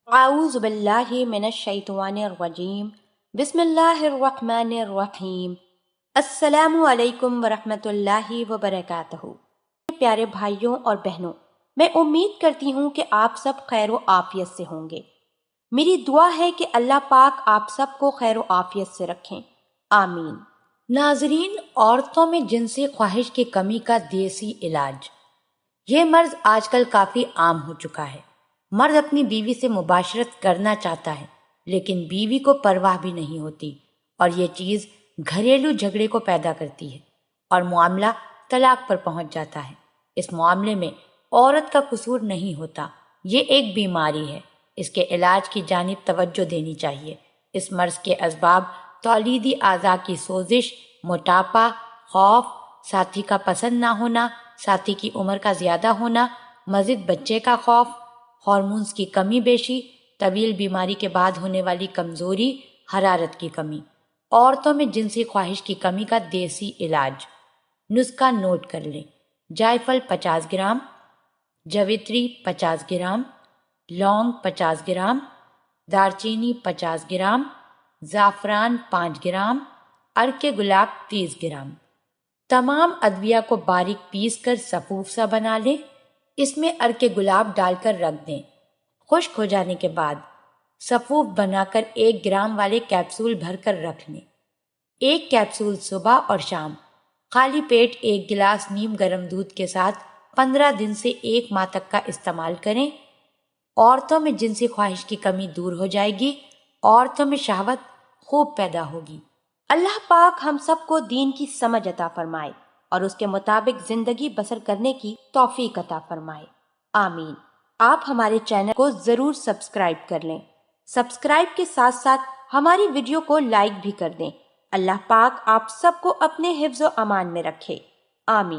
اعوذ باللہ من الشیطان الرجیم بسم اللہ الرحمن الرحیم السلام علیکم ورحمۃ اللہ وبرکاتہ۔ پیارے بھائیوں اور بہنوں، میں امید کرتی ہوں کہ آپ سب خیر و عافیت سے ہوں گے۔ میری دعا ہے کہ اللہ پاک آپ سب کو خیر و عافیت سے رکھیں، آمین۔ ناظرین، عورتوں میں جنسی خواہش کی کمی کا دیسی علاج۔ یہ مرض آج کل کافی عام ہو چکا ہے۔ مرد اپنی بیوی سے مباشرت کرنا چاہتا ہے لیکن بیوی کو پرواہ بھی نہیں ہوتی، اور یہ چیز گھریلو جھگڑے کو پیدا کرتی ہے اور معاملہ طلاق پر پہنچ جاتا ہے۔ اس معاملے میں عورت کا قصور نہیں ہوتا، یہ ایک بیماری ہے۔ اس کے علاج کی جانب توجہ دینی چاہیے۔ اس مرض کے اسباب تولیدی اعضاء کی سوزش، موٹاپا، خوف، ساتھی کا پسند نہ ہونا، ساتھی کی عمر کا زیادہ ہونا، مزید بچے کا خوف، ہارمونز کی کمی بیشی، طویل بیماری کے بعد ہونے والی کمزوری، حرارت کی کمی۔ عورتوں میں جنسی خواہش کی کمی کا دیسی علاج۔ نسخہ نوٹ کر لیں۔ جائفل 50 گرام، جویتری 50 گرام، لونگ 50 گرام، دارچینی 50 گرام، زعفران 5 گرام، عرق گلاب 30 گرام۔ تمام ادویہ کو باریک پیس کر سفوف سا بنا لیں۔ اس میں عرق گلاب ڈال کر رکھ دیں۔ خشک ہو جانے کے بعد سفوف بنا کر 1 گرام والے کیپسول بھر کر رکھ لیں۔ 1 کیپسول صبح اور شام، خالی پیٹ 1 گلاس نیم گرم دودھ کے ساتھ 15 دن سے 1 ماہ تک کا استعمال کریں۔ عورتوں میں جنسی خواہش کی کمی دور ہو جائے گی، عورتوں میں شہوت خوب پیدا ہوگی۔ اللہ پاک ہم سب کو دین کی سمجھ عطا فرمائے اور اس کے مطابق زندگی بسر کرنے کی توفیق عطا فرمائے، آمین۔ آپ ہمارے چینل کو ضرور سبسکرائب کر لیں۔ سبسکرائب کے ساتھ ساتھ ہماری ویڈیو کو لائک بھی کر دیں۔ اللہ پاک آپ سب کو اپنے حفظ و امان میں رکھے، آمین۔